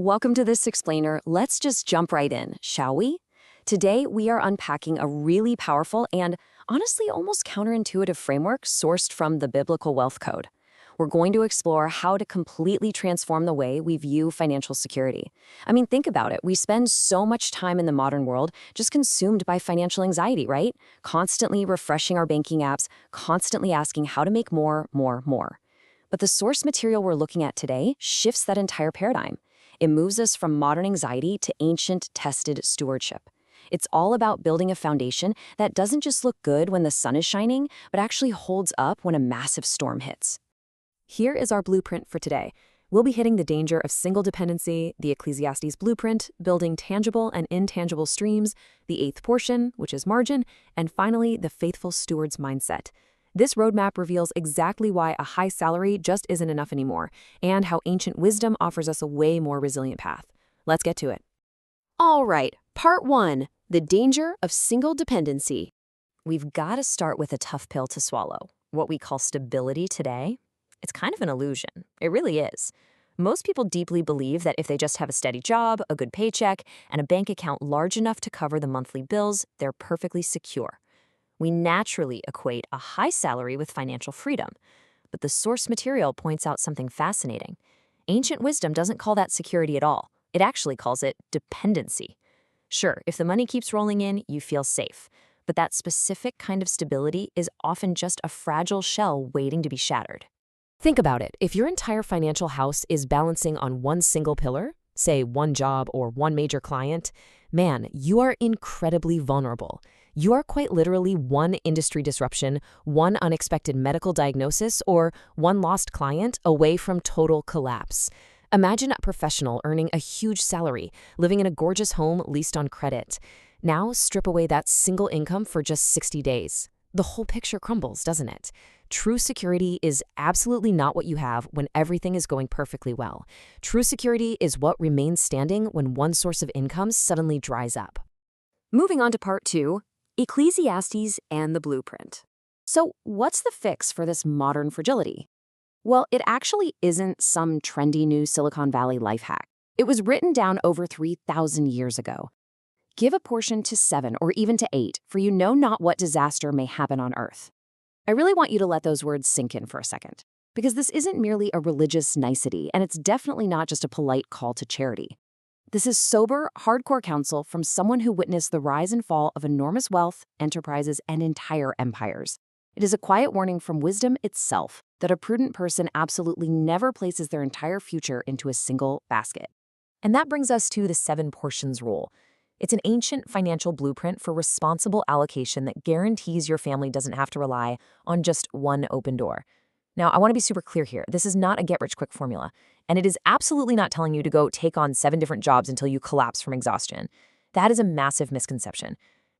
Welcome to this explainer. Let's just jump right in, shall we? Today, we are unpacking a really powerful and honestly almost counterintuitive framework sourced from the Biblical Wealth Code. We're going to explore how to completely transform the way we view financial security. I mean, think about it. We spend so much time in the modern world just consumed by financial anxiety, right? Constantly refreshing our banking apps, constantly asking how to make more, more, more. But the source material we're looking at today shifts that entire paradigm. It moves us from modern anxiety to ancient, tested stewardship. It's all about building a foundation that doesn't just look good when the sun is shining, but actually holds up when a massive storm hits. Here is our blueprint for today. We'll be hitting the danger of single dependency, the Ecclesiastes blueprint, building tangible and intangible streams, the eighth portion, which is margin, and finally, the faithful steward's mindset. This roadmap reveals exactly why a high salary just isn't enough anymore, and how ancient wisdom offers us a way more resilient path. Let's get to it. All right, part 1, the danger of single dependency. We've got to start with a tough pill to swallow. What we call stability today, it's kind of an illusion. It really is. Most people deeply believe that if they just have a steady job, a good paycheck, and a bank account large enough to cover the monthly bills, they're perfectly secure. We naturally equate a high salary with financial freedom. But the source material points out something fascinating. Ancient wisdom doesn't call that security at all. It actually calls it dependency. Sure, if the money keeps rolling in, you feel safe. But that specific kind of stability is often just a fragile shell waiting to be shattered. Think about it. If your entire financial house is balancing on one single pillar, say one job or one major client, man, you are incredibly vulnerable. You are quite literally one industry disruption, one unexpected medical diagnosis, or one lost client away from total collapse. Imagine a professional earning a huge salary, living in a gorgeous home leased on credit. Now strip away that single income for just 60 days. The whole picture crumbles, doesn't it? True security is absolutely not what you have when everything is going perfectly well. True security is what remains standing when one source of income suddenly dries up. Moving on to part 2, Ecclesiastes and the blueprint. So what's the fix for this modern fragility? Well, it actually isn't some trendy new Silicon Valley life hack. It was written down over 3,000 years ago. Give a portion to 7 or even to 8, for you know not what disaster may happen on earth. I really want you to let those words sink in for a second, because this isn't merely a religious nicety, and it's definitely not just a polite call to charity. This is sober, hardcore counsel from someone who witnessed the rise and fall of enormous wealth, enterprises, and entire empires. It is a quiet warning from wisdom itself that a prudent person absolutely never places their entire future into a single basket. And that brings us to the 7 portions rule. It's an ancient financial blueprint for responsible allocation that guarantees your family doesn't have to rely on just one open door. Now, I want to be super clear here. This is not a get-rich-quick formula, and it is absolutely not telling you to go take on 7 different jobs until you collapse from exhaustion. That is a massive misconception.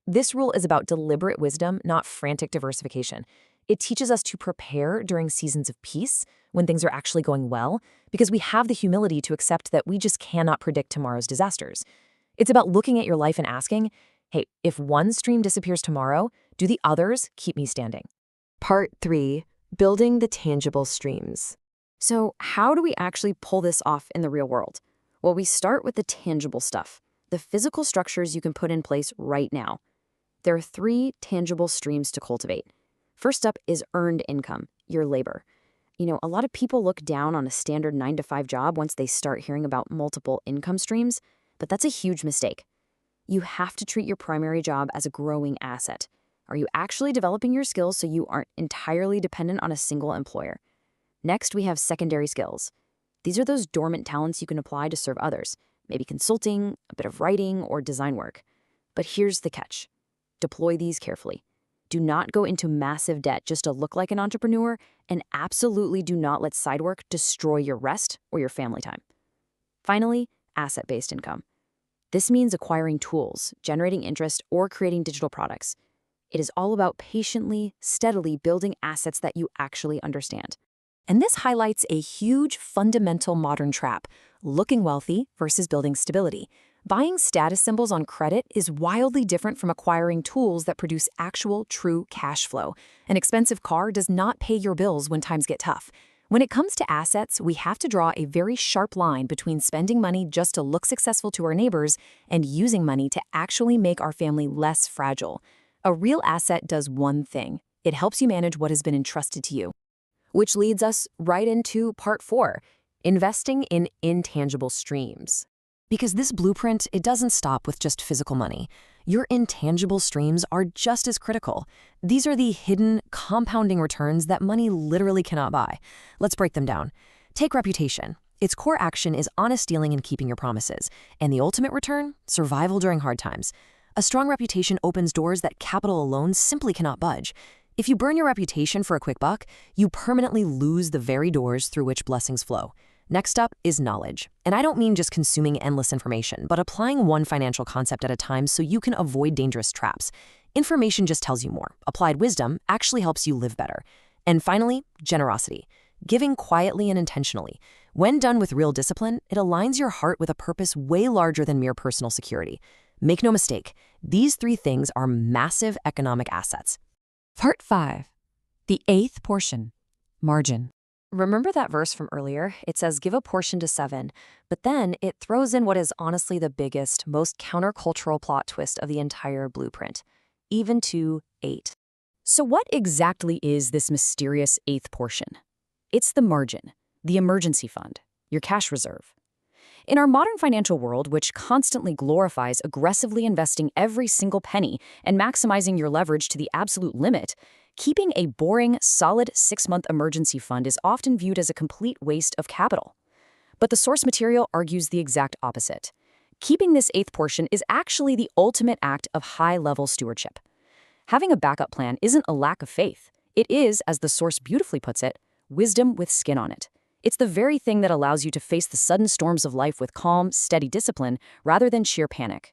This rule is about deliberate wisdom, not frantic diversification. It teaches us to prepare during seasons of peace, when things are actually going well, because we have the humility to accept that we just cannot predict tomorrow's disasters. It's about looking at your life and asking, hey, if one stream disappears tomorrow, do the others keep me standing? Part 3. Building the tangible streams. So how do we actually pull this off in the real world? Well, we start with the tangible stuff, the physical structures you can put in place right now. There are 3 tangible streams to cultivate. First up is earned income, your labor. A lot of people look down on a standard 9-to-5 job once they start hearing about multiple income streams, but that's a huge mistake. You have to treat your primary job as a growing asset. Are you actually developing your skills so you aren't entirely dependent on a single employer? Next, we have secondary skills. These are those dormant talents you can apply to serve others, maybe consulting, a bit of writing, or design work. But here's the catch. Deploy these carefully. Do not go into massive debt just to look like an entrepreneur, and absolutely do not let side work destroy your rest or your family time. Finally, asset-based income. This means acquiring tools, generating interest, or creating digital products. It is all about patiently, steadily building assets that you actually understand. And this highlights a huge fundamental modern trap, looking wealthy versus building stability. Buying status symbols on credit is wildly different from acquiring tools that produce actual, true cash flow. An expensive car does not pay your bills when times get tough. When it comes to assets, we have to draw a very sharp line between spending money just to look successful to our neighbors and using money to actually make our family less fragile. A real asset does one thing. It helps you manage what has been entrusted to you. Which leads us right into part 4, investing in intangible streams. Because this blueprint, it doesn't stop with just physical money. Your intangible streams are just as critical. These are the hidden, compounding returns that money literally cannot buy. Let's break them down. Take reputation. Its core action is honest dealing and keeping your promises. And the ultimate return? Survival during hard times. A strong reputation opens doors that capital alone simply cannot budge. If you burn your reputation for a quick buck, you permanently lose the very doors through which blessings flow. Next up is knowledge. And I don't mean just consuming endless information, but applying one financial concept at a time so you can avoid dangerous traps. Information just tells you more. Applied wisdom actually helps you live better. And finally, generosity. Giving quietly and intentionally. When done with real discipline, it aligns your heart with a purpose way larger than mere personal security. Make no mistake, these 3 things are massive economic assets. Part 5. The 8th portion. Margin. Remember that verse from earlier? It says, give a portion to 7, but then it throws in what is honestly the biggest, most countercultural plot twist of the entire blueprint, even to 8. So what exactly is this mysterious 8th portion? It's the margin, the emergency fund, your cash reserve. In our modern financial world, which constantly glorifies aggressively investing every single penny and maximizing your leverage to the absolute limit, keeping a boring, solid 6-month emergency fund is often viewed as a complete waste of capital. But the source material argues the exact opposite. Keeping this 8th portion is actually the ultimate act of high-level stewardship. Having a backup plan isn't a lack of faith. It is, as the source beautifully puts it, wisdom with skin on it. It's the very thing that allows you to face the sudden storms of life with calm, steady discipline rather than sheer panic.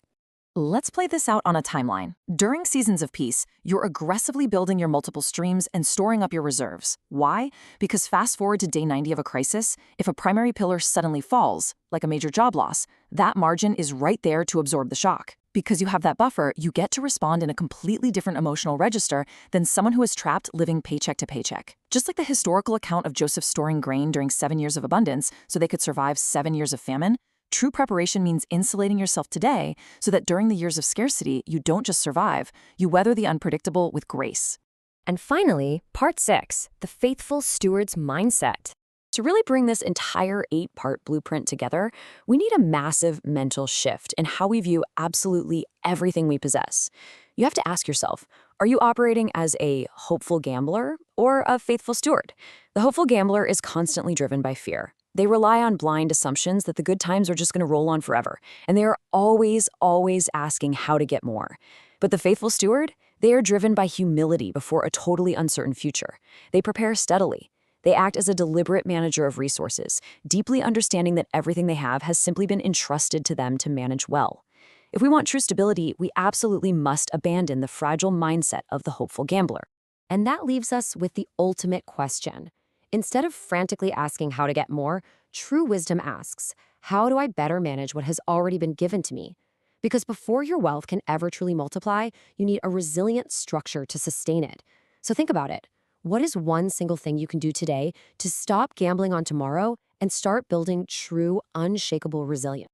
Let's play this out on a timeline. During seasons of peace, you're aggressively building your multiple streams and storing up your reserves. Why? Because fast forward to day 90 of a crisis, if a primary pillar suddenly falls, like a major job loss, that margin is right there to absorb the shock. Because you have that buffer, you get to respond in a completely different emotional register than someone who is trapped living paycheck to paycheck. Just like the historical account of Joseph storing grain during 7 years of abundance so they could survive 7 years of famine, true preparation means insulating yourself today so that during the years of scarcity, you don't just survive, you weather the unpredictable with grace. And finally, part 6, the faithful steward's mindset. To really bring this entire 8-part blueprint together, we need a massive mental shift in how we view absolutely everything we possess. You have to ask yourself, are you operating as a hopeful gambler or a faithful steward? The hopeful gambler is constantly driven by fear. They rely on blind assumptions that the good times are just going to roll on forever, and they are always asking how to get more. But the faithful steward, they are driven by humility before a totally uncertain future. They prepare steadily. They act as a deliberate manager of resources, deeply understanding that everything they have has simply been entrusted to them to manage well. If we want true stability, we absolutely must abandon the fragile mindset of the hopeful gambler. And that leaves us with the ultimate question. Instead of frantically asking how to get more, true wisdom asks, how do I better manage what has already been given to me? Because before your wealth can ever truly multiply, you need a resilient structure to sustain it. So think about it. What is one single thing you can do today to stop gambling on tomorrow and start building true, unshakable resilience?